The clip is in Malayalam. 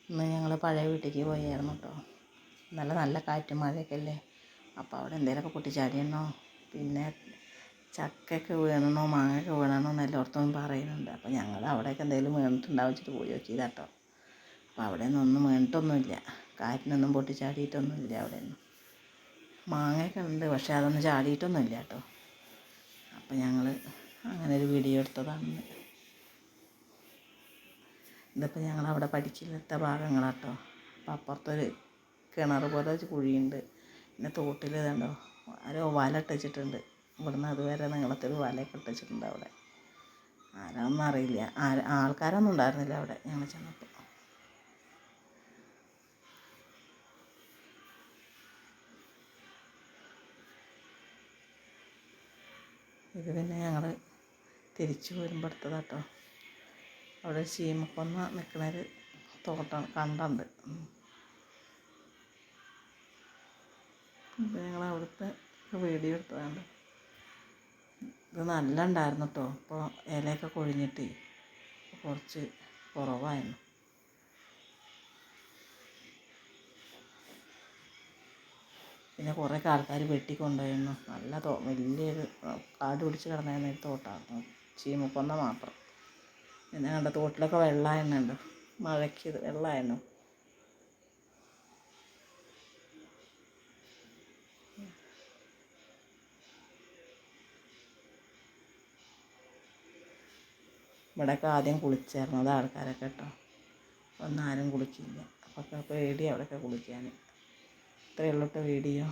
ഇന്ന് ഞങ്ങൾ പഴയ വീട്ടിലേക്ക് പോയായിരുന്നു കേട്ടോ. നല്ല കാറ്റും മഴയൊക്കെ അല്ലേ. അപ്പോൾ അവിടെ എന്തെങ്കിലുമൊക്കെ പൊട്ടിച്ചാടിയെന്നോ പിന്നെ ചക്കയൊക്കെ വീണണോ മാങ്ങയൊക്കെ വീണണോ എന്ന് എല്ലായിടത്തും പറയുന്നുണ്ട്. അപ്പോൾ ഞങ്ങൾ അവിടെയൊക്കെ എന്തെങ്കിലും വീണിട്ടുണ്ടാവും വെച്ചിട്ട് പോയി നോക്കിയതാ കേട്ടോ. അപ്പോൾ അവിടെ ഒന്നും വീണിട്ടൊന്നുമില്ല, കാറ്റിനൊന്നും പൊട്ടിച്ചാടിയിട്ടൊന്നുമില്ല. അവിടെയൊന്നും മാങ്ങയൊക്കെ ഉണ്ട്, പക്ഷേ അതൊന്നും ചാടിയിട്ടൊന്നുമില്ല കേട്ടോ. അപ്പോൾ ഞങ്ങൾ അങ്ങനെ ഒരു വീഡിയോ എടുത്തതാണ്. ഇതിപ്പോൾ ഞങ്ങളവിടെ പഠിച്ചിലെത്ത ഭാഗങ്ങളാട്ടോ. അപ്പോൾ അപ്പുറത്തൊരു കിണർ പോലെ ഒരു കുഴിയുണ്ട്. പിന്നെ തോട്ടിൽ ഇതുണ്ടോ ആരോ വല ഇട്ടിട്ടുണ്ട്. ഇവിടുന്ന് അതുവരെ നീളത്തിൽ വലയൊക്കെ ഇട്ടിട്ടുണ്ട് അവിടെ. ആരാന്നൊന്നും അറിയില്ല. ആൾക്കാരൊന്നും ഉണ്ടായിരുന്നില്ല അവിടെ ഞങ്ങൾ ചെന്നപ്പോൾ. ഇത് പിന്നെ ഞങ്ങൾ തിരിച്ചു പോരുമ്പോൾ എടുത്തതാട്ടോ. അവിടെ ചീമക്കൊന്ന നിൽക്കുന്നൊരു തോട്ടം കണ്ടുണ്ട്. അപ്പോൾ ഞങ്ങൾ അവിടുത്തെ വീഡിയോ എടുത്തതാണ്. ഇത് നല്ല ഉണ്ടായിരുന്നു കേട്ടോ. ഇപ്പോൾ ഇലയൊക്കെ കൊഴിഞ്ഞിട്ട് കുറച്ച് കുറവായിരുന്നു. പിന്നെ കുറേ ആൾക്കാർ വെട്ടിക്കൊണ്ടുപോയിരുന്നു. നല്ല വലിയൊരു കാട് പിടിച്ച് കിടന്നിരുന്ന ഒരു തോട്ടമാണ്, ചീമക്കൊന്ന മാത്രം. പിന്നെ കണ്ട തോട്ടിലൊക്കെ വെള്ളമായിരുന്നുണ്ട്, മഴയ്ക്ക് വെള്ളമായിരുന്നു. ഇവിടെയൊക്കെ ആദ്യം കുളിച്ചായിരുന്നു അത് ആൾക്കാരൊക്കെ കേട്ടോ. ഒന്നും ആരും കുളിക്കില്ല. അപ്പോൾ പേടി അവിടെയൊക്കെ കുളിക്കാൻ. ഇത്രയേ ഉള്ളൂ കേട്ടോ വീഡിയോ.